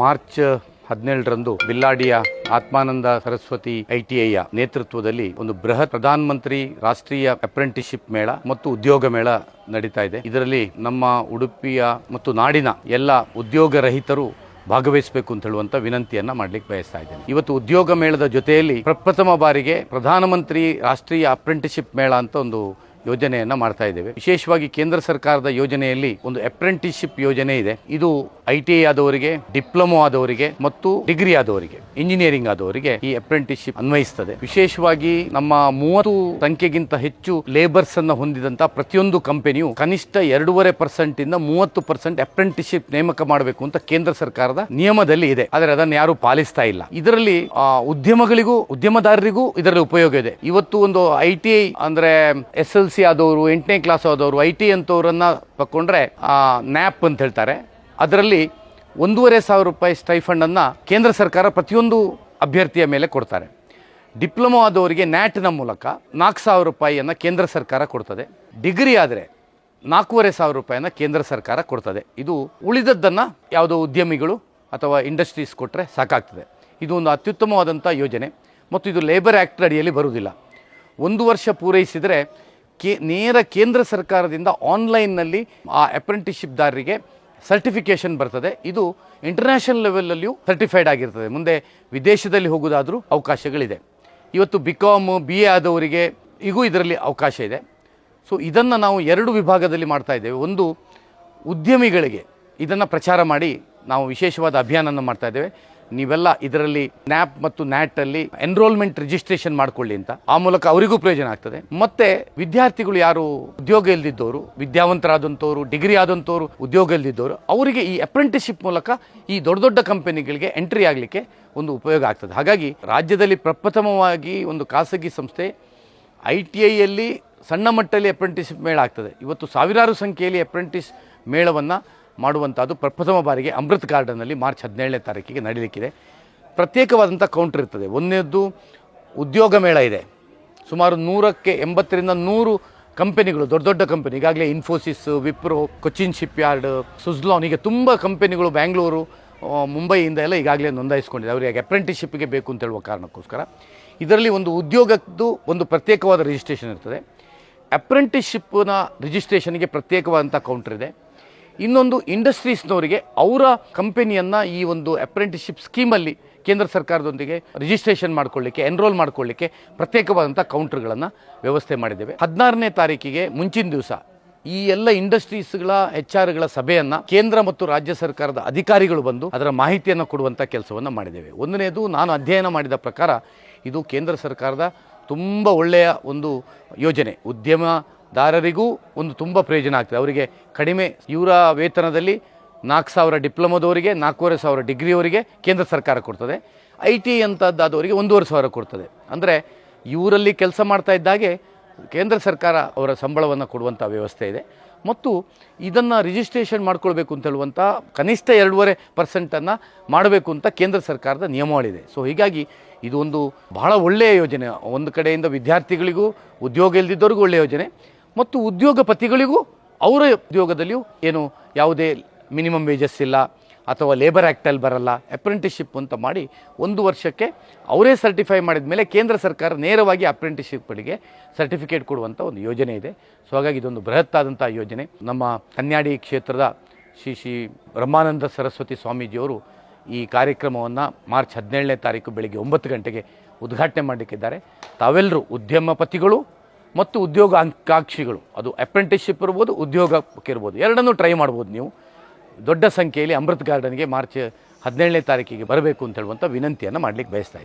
March 17ರಂದು ಬಿಲ್ಲಾಡಿಯ ಆತ್ಮಾನಂದ ಸರಸ್ವತಿ ಐಟಿಐಯ ನೇತೃತ್ವದಲ್ಲಿ ಒಂದು ಬೃಹತ್ ಪ್ರಧಾನ ಮಂತ್ರಿ ರಾಷ್ಟ್ರೀಯ ಅಪ್ರೆಂಟಿಸ್ಶಿಪ್ ಮೇಳ ಮತ್ತು ಉದ್ಯೋಗ ಮೇಳ ನಡೀತಾ ಇದೆ. ಇದರಲ್ಲಿ ನಮ್ಮ ಉಡುಪಿಯ ಮತ್ತು ನಾಡಿನ ಎಲ್ಲ ಉದ್ಯೋಗ ರಹಿತರು ಭಾಗವಹಿಸಬೇಕು ಅಂತ ಹೇಳುವಂತ ವಿನಂತಿಯನ್ನ ಮಾಡಲಿಕ್ಕೆ ಬಯಸ್ತಾ ಇದ್ದೇನೆ. ಇವತ್ತು ಉದ್ಯೋಗ ಮೇಳದ ಜೊತೆಯಲ್ಲಿ ಪ್ರಪ್ರಥಮ ಬಾರಿಗೆ ಪ್ರಧಾನಮಂತ್ರಿ ರಾಷ್ಟ್ರೀಯ ಅಪ್ರೆಂಟಿಸ್ಶಿಪ್ ಮೇಳ ಅಂತ ಒಂದು ಯೋಜನೆಯನ್ನ ಮಾಡ್ತಾ ಇದ್ದೇವೆ. ವಿಶೇಷವಾಗಿ ಕೇಂದ್ರ ಸರ್ಕಾರದ ಯೋಜನೆಯಲ್ಲಿ ಒಂದು ಅಪ್ರೆಂಟಿಸ್ಶಿಪ್ ಯೋಜನೆ ಇದೆ. ಇದು ಐಟಿಐ ಆದವರಿಗೆ, ಡಿಪ್ಲೊಮೊ ಆದವರಿಗೆ ಮತ್ತು ಡಿಗ್ರಿ ಆದವರಿಗೆ, ಇಂಜಿನಿಯರಿಂಗ್ ಆದವರಿಗೆ ಈ ಅಪ್ರೆಂಟಿಸ್ಶಿಪ್ ಅನ್ವಯಿಸುತ್ತದೆ. ವಿಶೇಷವಾಗಿ ನಮ್ಮ 30 ಸಂಖ್ಯೆಗಿಂತ ಹೆಚ್ಚು ಲೇಬರ್ಸ್ ಅನ್ನ ಹೊಂದಿದಂತ ಪ್ರತಿಯೊಂದು ಕಂಪನಿಯು ಕನಿಷ್ಠ 2.5% ಇಂದ 30% ಅಪ್ರೆಂಟಿಸ್ಶಿಪ್ ನೇಮಕ ಮಾಡಬೇಕು ಅಂತ ಕೇಂದ್ರ ಸರ್ಕಾರದ ನಿಯಮದಲ್ಲಿ ಇದೆ. ಆದರೆ ಅದನ್ನು ಯಾರು ಪಾಲಿಸ್ತಾ ಇಲ್ಲ. ಇದರಲ್ಲಿ ಉದ್ಯಮಗಳಿಗೂ ಉದ್ಯಮದಾರರಿಗೂ ಇದರಲ್ಲಿ ಉಪಯೋಗ ಇದೆ. ಇವತ್ತು ಒಂದು ಐಟಿಐ ಅಂದ್ರೆ SLC ಆದವರು, 8ನೇ ಕ್ಲಾಸ್ ಆದವರು, ಐಟಿ ಅಂತವರನ್ನ ತಕೊಂಡ್ರೆ ನ್ಯಾಪ್ ಅಂತ ಹೇಳ್ತಾರೆ. ಅದರಲ್ಲಿ 1,500 ರೂಪಾಯಿ ಸ್ಟೈಫಂಡ್ ಅನ್ನ ಕೇಂದ್ರ ಸರ್ಕಾರ ಪ್ರತಿಯೊಂದು ಅಭ್ಯರ್ಥಿಯ ಮೇಲೆ ಕೊಡ್ತಾರೆ. ಡಿಪ್ಲೊಮೊ ಆದವರಿಗೆ ನ್ಯಾಟ್ನ ಮೂಲಕ 4,000 ರೂಪಾಯಿಯನ್ನು ಕೇಂದ್ರ ಸರ್ಕಾರ ಕೊಡ್ತದೆ. ಡಿಗ್ರಿ ಆದರೆ 4,500 ರೂಪಾಯಿಯನ್ನು ಕೇಂದ್ರ ಸರ್ಕಾರ ಕೊಡ್ತದೆ. ಇದು ಉಳಿದದ್ದನ್ನು ಯಾವುದೋ ಉದ್ಯಮಿಗಳು ಅಥವಾ ಇಂಡಸ್ಟ್ರೀಸ್ ಕೊಟ್ಟರೆ ಸಾಕಾಗ್ತದೆ. ಇದು ಒಂದು ಅತ್ಯುತ್ತಮವಾದಂಥ ಯೋಜನೆ ಮತ್ತು ಇದು ಲೇಬರ್ ಆ್ಯಕ್ಟ್ ಅಡಿಯಲ್ಲಿ ಬರುವುದಿಲ್ಲ. 1 ವರ್ಷ ಪೂರೈಸಿದರೆ ನೇರ ಕೇಂದ್ರ ಸರ್ಕಾರದಿಂದ ಆನ್ಲೈನ್ನಲ್ಲಿ ಆ ಅಪ್ರೆಂಟಿಸ್ಶಿಪ್ದಾರರಿಗೆ ಸರ್ಟಿಫಿಕೇಷನ್ ಬರ್ತದೆ. ಇದು ಇಂಟರ್ನ್ಯಾಷನಲ್ ಲೆವೆಲಲ್ಲಿಯೂ ಸರ್ಟಿಫೈಡ್ ಆಗಿರ್ತದೆ. ಮುಂದೆ ವಿದೇಶದಲ್ಲಿ ಹೋಗೋದಾದರೂ ಅವಕಾಶಗಳಿದೆ. ಇವತ್ತು BCom BA ಆದವರಿಗೆ ಈಗೂ ಇದರಲ್ಲಿ ಅವಕಾಶ ಇದೆ. ಸೊ ಇದನ್ನು ನಾವು 2 ವಿಭಾಗದಲ್ಲಿ ಮಾಡ್ತಾ ಇದ್ದೇವೆ. ಒಂದು, ಉದ್ಯಮಿಗಳಿಗೆ ಇದನ್ನು ಪ್ರಚಾರ ಮಾಡಿ ನಾವು ವಿಶೇಷವಾದ ಅಭಿಯಾನವನ್ನು ಮಾಡ್ತಾ ಇದ್ದೇವೆ. ನೀವೆಲ್ಲ ಇದರಲ್ಲಿ ನ್ಯಾಪ್ ಮತ್ತು ನ್ಯಾಟಲ್ಲಿ ಎನ್ರೋಲ್ಮೆಂಟ್ ರಿಜಿಸ್ಟ್ರೇಷನ್ ಮಾಡ್ಕೊಳ್ಳಿ ಅಂತ. ಆ ಮೂಲಕ ಅವರಿಗೂ ಪ್ರಯೋಜನ ಆಗ್ತದೆ. ಮತ್ತೆ ವಿದ್ಯಾರ್ಥಿಗಳು ಯಾರು ಉದ್ಯೋಗ ಇಲ್ದಿದ್ದವರು, ವಿದ್ಯಾವಂತರಾದಂಥವ್ರು, ಡಿಗ್ರಿ ಆದಂಥವ್ರು, ಉದ್ಯೋಗ ಇಲ್ದಿದ್ದವರು, ಅವರಿಗೆ ಈ ಅಪ್ರೆಂಟಿಸ್ಶಿಪ್ ಮೂಲಕ ಈ ದೊಡ್ಡ ದೊಡ್ಡ ಕಂಪನಿಗಳಿಗೆ ಎಂಟ್ರಿ ಆಗಲಿಕ್ಕೆ ಒಂದು ಉಪಯೋಗ ಆಗ್ತದೆ. ಹಾಗಾಗಿ ರಾಜ್ಯದಲ್ಲಿ ಪ್ರಪ್ರಥಮವಾಗಿ ಒಂದು ಖಾಸಗಿ ಸಂಸ್ಥೆ ITIಯಲ್ಲಿ ಸಣ್ಣ ಮಟ್ಟದಲ್ಲಿ ಅಪ್ರೆಂಟಿಸ್ಶಿಪ್ ಮೇಳ ಆಗ್ತದೆ. ಇವತ್ತು ಸಾವಿರಾರು ಸಂಖ್ಯೆಯಲ್ಲಿ ಅಪ್ರೆಂಟಿಸ್ ಮೇಳವನ್ನು ಮಾಡುವಂಥದ್ದು ಪ್ರಪ್ರಥಮ ಬಾರಿಗೆ ಅಮೃತ್ ಗಾರ್ಡನಲ್ಲಿ ಮಾರ್ಚ್ 17ನೇ ತಾರೀಕಿಗೆ ನಡೀಲಿಕ್ಕಿದೆ. ಪ್ರತ್ಯೇಕವಾದಂಥ ಕೌಂಟರ್ ಇರ್ತದೆ. ಒಂದನೇದ್ದು ಉದ್ಯೋಗ ಮೇಳ ಇದೆ. ಸುಮಾರು 180ರಿಂದ 100 ಕಂಪನಿಗಳು, ದೊಡ್ಡ ದೊಡ್ಡ ಕಂಪನಿ, ಈಗಾಗಲೇ ಇನ್ಫೋಸಿಸ್, ವಿಪ್ರೋ, ಕೊಚ್ಚಿನ್ ಶಿಪ್ ಯಾರ್ಡ್, ಸುಜ್ಲಾನ್, ಹೀಗೆ ತುಂಬ ಕಂಪನಿಗಳು ಬ್ಯಾಂಗ್ಳೂರು, ಮುಂಬೈಯಿಂದ ಎಲ್ಲ ಈಗಾಗಲೇ ನೋಂದಾಯಿಸ್ಕೊಂಡಿದೆ. ಅವರಿಗೆ ಅಪ್ರೆಂಟಿಸ್ಶಿಪ್ಗೆ ಬೇಕು ಅಂತ ಹೇಳುವ ಕಾರಣಕ್ಕೋಸ್ಕರ ಇದರಲ್ಲಿ ಒಂದು ಉದ್ಯೋಗದ್ದು ಒಂದು ಪ್ರತ್ಯೇಕವಾದ ರಿಜಿಸ್ಟ್ರೇಷನ್ ಇರ್ತದೆ. ಅಪ್ರೆಂಟಿಸ್ಶಿಪ್ನ ರಿಜಿಸ್ಟ್ರೇಷನ್ಗೆ ಪ್ರತ್ಯೇಕವಾದಂಥ ಕೌಂಟರ್ ಇದೆ. ಇನ್ನೊಂದು, ಇಂಡಸ್ಟ್ರೀಸ್ನವರಿಗೆ ಅವರ ಕಂಪನಿಯನ್ನು ಈ ಒಂದು ಅಪ್ರೆಂಟಿಸ್ಶಿಪ್ ಸ್ಕೀಮಲ್ಲಿ ಕೇಂದ್ರ ಸರ್ಕಾರದೊಂದಿಗೆ ರಿಜಿಸ್ಟ್ರೇಷನ್ ಮಾಡ್ಕೊಳ್ಳಿಕ್ಕೆ, ಎನ್ರೋಲ್ ಮಾಡ್ಕೊಳ್ಳಿಕ್ಕೆ ಪ್ರತ್ಯೇಕವಾದಂಥ ಕೌಂಟರ್ಗಳನ್ನು ವ್ಯವಸ್ಥೆ ಮಾಡಿದ್ದೇವೆ. 16ನೇ ತಾರೀಕಿಗೆ ಮುಂಚಿನ ದಿವಸ ಈ ಎಲ್ಲ ಇಂಡಸ್ಟ್ರೀಸ್ಗಳ HR ಸಭೆಯನ್ನು ಕೇಂದ್ರ ಮತ್ತು ರಾಜ್ಯ ಸರ್ಕಾರದ ಅಧಿಕಾರಿಗಳು ಬಂದು ಅದರ ಮಾಹಿತಿಯನ್ನು ಕೊಡುವಂಥ ಕೆಲಸವನ್ನು ಮಾಡಿದ್ದೇವೆ. ಒಂದನೇದು, ನಾನು ಅಧ್ಯಯನ ಮಾಡಿದ ಪ್ರಕಾರ ಇದು ಕೇಂದ್ರ ಸರ್ಕಾರದ ತುಂಬ ಒಳ್ಳೆಯ ಒಂದು ಯೋಜನೆ. ಉದ್ಯಮದಾರರಿಗೂ ಒಂದು ತುಂಬ ಪ್ರಯೋಜನ ಆಗ್ತದೆ. ಅವರಿಗೆ ಕಡಿಮೆ ಇವರ ವೇತನದಲ್ಲಿ 4,000 ಡಿಪ್ಲೊಮೊದವರಿಗೆ, 4,500 ಡಿಗ್ರಿಯವರಿಗೆ ಕೇಂದ್ರ ಸರ್ಕಾರ ಕೊಡ್ತದೆ. ITI ಅಂತದ್ದಾದವರಿಗೆ 1,500 ಕೊಡ್ತದೆ. ಅಂದರೆ ಇವರಲ್ಲಿ ಕೆಲಸ ಮಾಡ್ತಾ ಇದ್ದಾಗೆ ಕೇಂದ್ರ ಸರ್ಕಾರ ಅವರ ಸಂಬಳವನ್ನು ಕೊಡುವಂಥ ವ್ಯವಸ್ಥೆ ಇದೆ. ಮತ್ತು ಇದನ್ನು ರಿಜಿಸ್ಟ್ರೇಷನ್ ಮಾಡ್ಕೊಳ್ಬೇಕು ಅಂತ ಹೇಳುವಂಥ ಕನಿಷ್ಠ 2.5% ಮಾಡಬೇಕು ಅಂತ ಕೇಂದ್ರ ಸರ್ಕಾರದ ನಿಯಮಗಳಿದೆ. ಸೊ ಹೀಗಾಗಿ ಇದು ಒಂದು ಬಹಳ ಒಳ್ಳೆಯ ಯೋಜನೆ. ಒಂದು ಕಡೆಯಿಂದ ವಿದ್ಯಾರ್ಥಿಗಳಿಗೂ, ಉದ್ಯೋಗ ಇಲ್ಲದಿದ್ದವರಿಗೂ ಒಳ್ಳೆಯ ಯೋಜನೆ, ಮತ್ತು ಉದ್ಯೋಗಪತಿಗಳಿಗೂ ಅವರ ಉದ್ಯೋಗದಲ್ಲಿಯೂ ಏನು ಯಾವುದೇ ಮಿನಿಮಮ್ ವೇಜಸ್ ಇಲ್ಲ ಅಥವಾ ಲೇಬರ್ ಆ್ಯಕ್ಟಲ್ಲಿ ಬರಲ್ಲ. ಅಪ್ರೆಂಟಿಸ್ಶಿಪ್ ಅಂತ ಮಾಡಿ 1 ವರ್ಷಕ್ಕೆ ಅವರೇ ಸರ್ಟಿಫೈ ಮಾಡಿದ ಮೇಲೆ ಕೇಂದ್ರ ಸರ್ಕಾರ ನೇರವಾಗಿ ಅಪ್ರೆಂಟಿಸ್ಶಿಪ್ಗಳಿಗೆ ಸರ್ಟಿಫಿಕೇಟ್ ಕೊಡುವಂಥ ಒಂದು ಯೋಜನೆ ಇದೆ. ಸೊ ಹಾಗಾಗಿ ಇದೊಂದು ಬೃಹತ್ತಾದಂಥ ಯೋಜನೆ. ನಮ್ಮ ಕನ್ಯಾಡಿ ಕ್ಷೇತ್ರದ ಶ್ರೀ ಬ್ರಹ್ಮಾನಂದ ಸರಸ್ವತಿ ಸ್ವಾಮೀಜಿಯವರು ಈ ಕಾರ್ಯಕ್ರಮವನ್ನು ಮಾರ್ಚ್ 17ನೇ ತಾರೀಕು ಬೆಳಗ್ಗೆ 9 ಗಂಟೆಗೆ ಉದ್ಘಾಟನೆ ಮಾಡಲಿಕ್ಕಿದ್ದಾರೆ. ತಾವೆಲ್ಲರೂ ಉದ್ಯಮಪತಿಗಳು ಮತ್ತು ಉದ್ಯೋಗ ಆಕಾಂಕ್ಷಿಗಳು, ಅದು ಅಪ್ರೆಂಟಿಸ್ಶಿಪ್ ಇರ್ಬೋದು, ಉದ್ಯೋಗಕ್ಕೆ ಇರ್ಬೋದು, ಎರಡನ್ನೂ ಟ್ರೈ ಮಾಡ್ಬೋದು. ನೀವು ದೊಡ್ಡ ಸಂಖ್ಯೆಯಲ್ಲಿ ಅಮೃತ್ ಗಾರ್ಡನ್ಗೆ ಮಾರ್ಚ್ 17ನೇ ತಾರೀಕಿಗೆ ಬರಬೇಕು ಅಂತ ಹೇಳುವಂಥ ವಿನಂತಿಯನ್ನು ಮಾಡಲಿಕ್ಕೆ ಬಯಸ್ತಾ ಇದ್ದೀನಿ.